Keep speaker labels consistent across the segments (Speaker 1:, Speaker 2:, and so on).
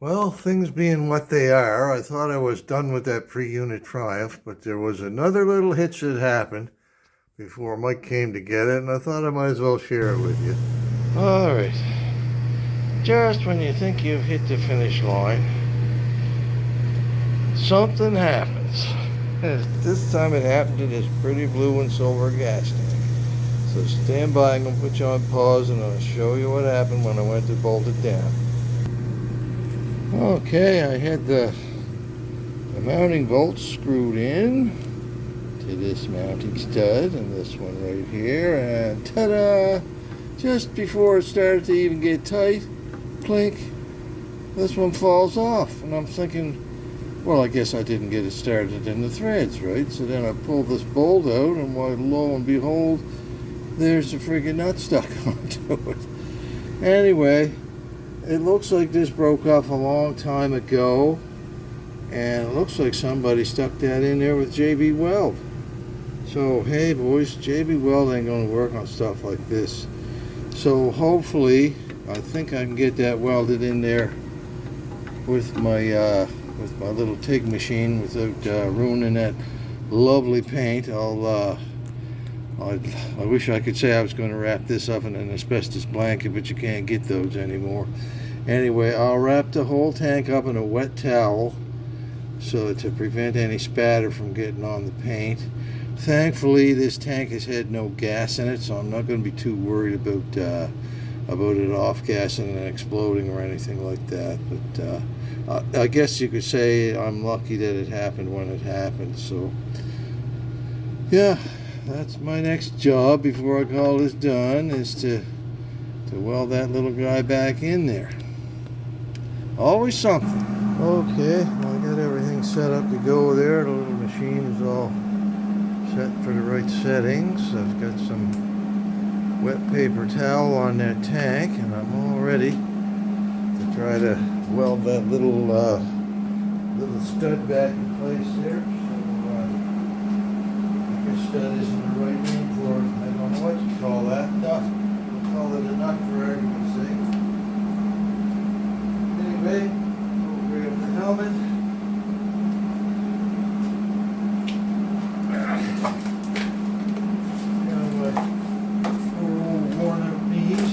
Speaker 1: Well, things being what they are, I thought I was done with that pre-unit Triumph, but there was another little hitch that happened before Mike came to get it, and I thought I might as well share it with you. Alright, just when you think you've hit the finish line, something happens. This time it happened to this pretty blue and silver gas tank. So stand by, I'm going to put you on pause and I'll show you what happened when I went to bolt it down. Okay, I had the mounting bolts screwed in to this mounting stud and this one right here, and ta-da! Just before it started to even get tight, clink, this one falls off, and I'm thinking, well, I guess I didn't get it started in the threads, right? So then I pulled this bolt out, and why, lo and behold, there's the friggin' nut stuck onto it. Anyway, it looks like this broke off a long time ago, and it looks like somebody stuck that in there with JB Weld. So hey boys, JB Weld ain't gonna work on stuff like this. So hopefully, I think I can get that welded in there with my little TIG machine without ruining that lovely paint. I wish I could say I was going to wrap this up in an asbestos blanket, but you can't get those anymore. Anyway, I'll wrap the whole tank up in a wet towel so to prevent any spatter from getting on the paint. Thankfully, this tank has had no gas in it, so I'm not going to be too worried about it off-gassing and exploding or anything like that. But I guess you could say I'm lucky that it happened when it happened. So, yeah. That's my next job before I call this done, is to weld that little guy back in there. Always something. Okay, well, I got everything set up to go there. The little machine is all set for the right settings. I've got some wet paper towel on that tank, and I'm all ready to try to weld that little stud back in place there. Stud isn't the right name for it. I don't know what you call that. Nut. We'll call it a nut for argument's sake. Anyway, we'll grab the helmet. Got my old worn out knees to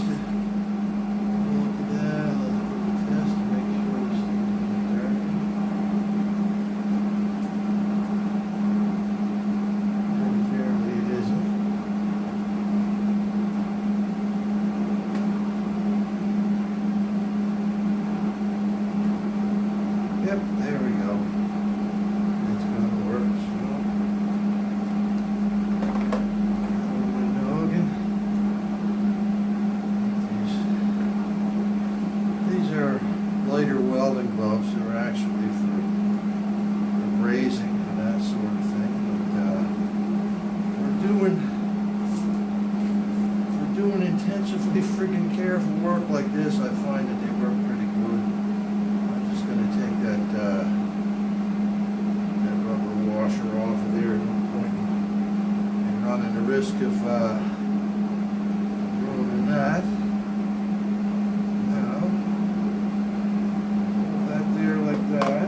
Speaker 1: look at that. Let's put the test to make sure this thing isn't dirty. Yep, there we go. It's going to work. These are lighter welding gloves. They're actually for brazing and that sort of thing. But for doing intensively friggin' careful work like this, I find that they work pretty good. I'm just going to take that rubber washer off of there at one point and running the risk of ruining that. Now, hold that there like that.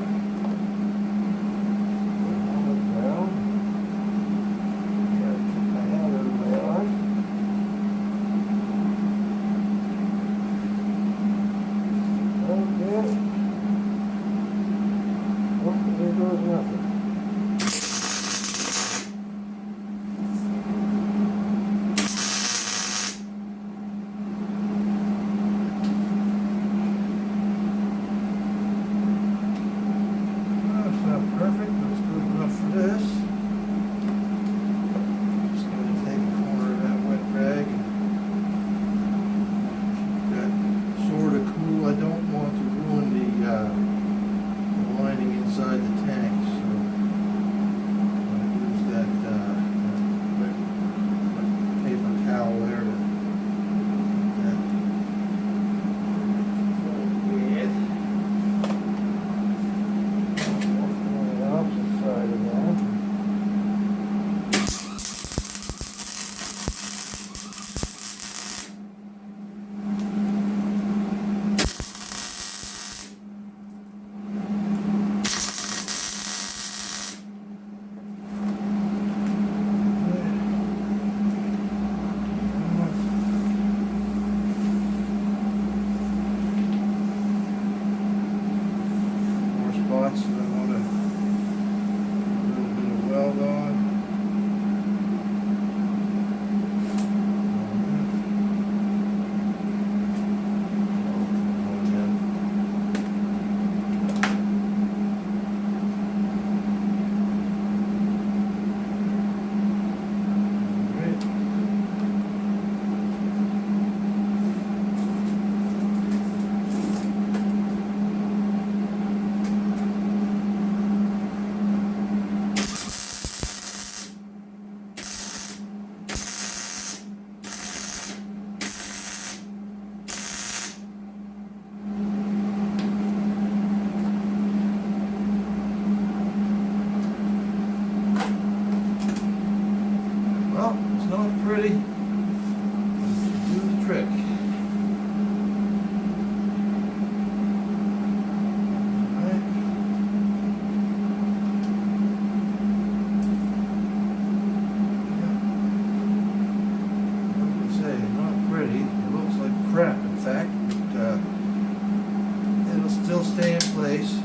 Speaker 1: still stay in place. It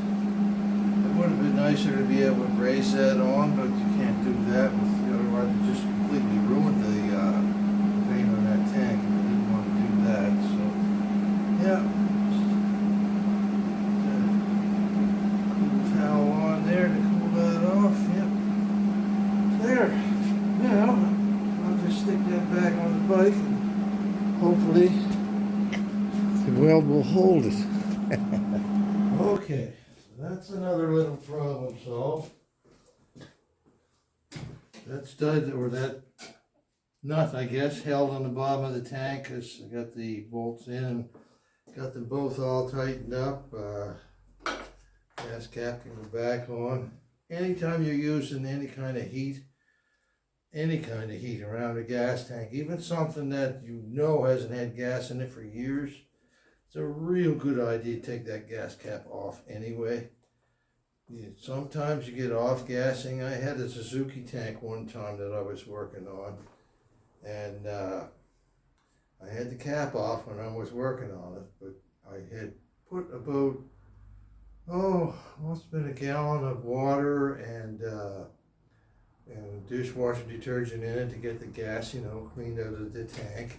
Speaker 1: would have been nicer to be able to brace that on, but you can't do that. Otherwise, it just completely ruined the paint on that tank. And I didn't want to do that. So, yeah. Cool towel on there to cool that off. Yep. There. Now, I'll just stick that back on the bike and hopefully the weld will hold it. Okay, so that's another little problem solved. That stud, or that nut, I guess, held on the bottom of the tank because I got the bolts in and got them both all tightened up. Gas cap can go back on. Anytime you're using any kind of heat around a gas tank, even something that you know hasn't had gas in it for years, it's a real good idea to take that gas cap off anyway. Sometimes you get off gassing. I had a Suzuki tank one time that I was working on, and I had the cap off when I was working on it, but I had put about, must have been a gallon of water and dishwasher detergent in it to get the gas, cleaned out of the tank.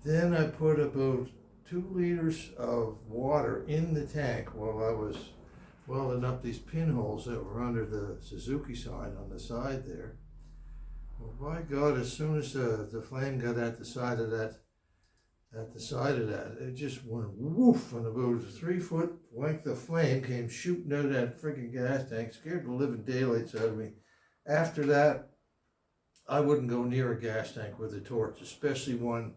Speaker 1: Then I put about 2 liters of water in the tank while I was welding up these pinholes that were under the Suzuki sign on the side there. Well, by God, as soon as the flame got at the side of that, it just went woof, and about a 3-foot length of flame came shooting out of that freaking gas tank, scared the living daylights out of me. After that, I wouldn't go near a gas tank with a torch, especially one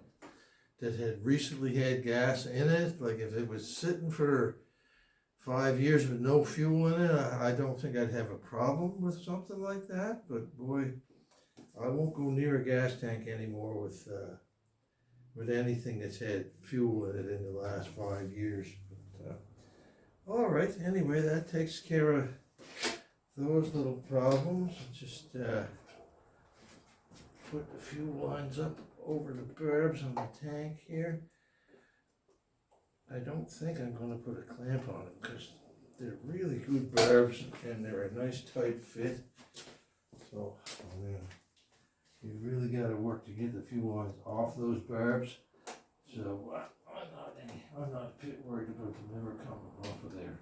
Speaker 1: that had recently had gas in it. Like if it was sitting for 5 years with no fuel in it, I don't think I'd have a problem with something like that. But boy, I won't go near a gas tank anymore with anything that's had fuel in it in the last 5 years. But, all right, anyway, that takes care of those little problems. Just put the fuel lines up over the barbs on the tank here. I don't think I'm going to put a clamp on them because they're really good barbs and they're a nice tight fit. So you really got to work to get the fuel lines off those barbs. So I'm not a bit worried about them ever coming off of there.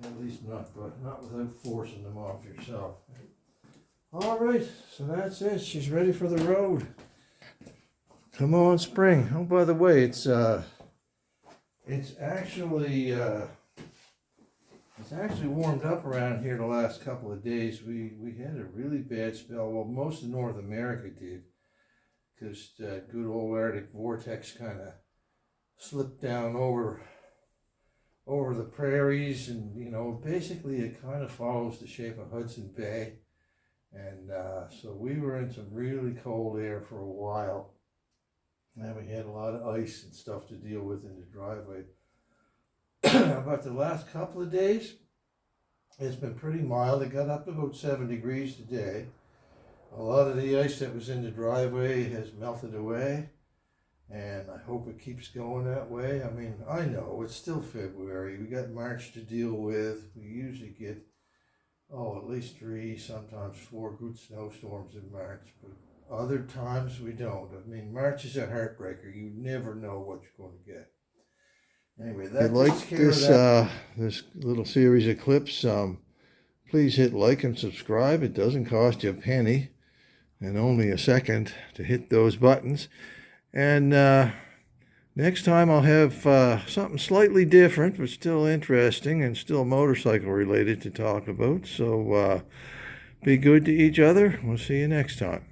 Speaker 1: At least not without forcing them off yourself. All right, so that's it. She's ready for the road. Come on, spring. Oh, by the way, it's actually warmed up around here the last couple of days. We had a really bad spell. Well, most of North America did, because good old Arctic vortex kind of slipped down over the prairies, and basically it kind of follows the shape of Hudson Bay, and so we were in some really cold air for a while. And we had a lot of ice and stuff to deal with in the driveway. About the last couple of days, it's been pretty mild. It got up to about 7 degrees today. A lot of the ice that was in the driveway has melted away, and I hope it keeps going that way. I mean, I know it's still February. We got March to deal with. We usually get, at least 3, sometimes 4 good snowstorms in March, but other times we don't. I mean, March is a heartbreaker. You never know what you're going to get. Anyway, that takes care of that. This little series of clips, please hit like and subscribe. It doesn't cost you a penny and only a second to hit those buttons. And next time I'll have something slightly different, but still interesting and still motorcycle related to talk about. So be good to each other. We'll see you next time.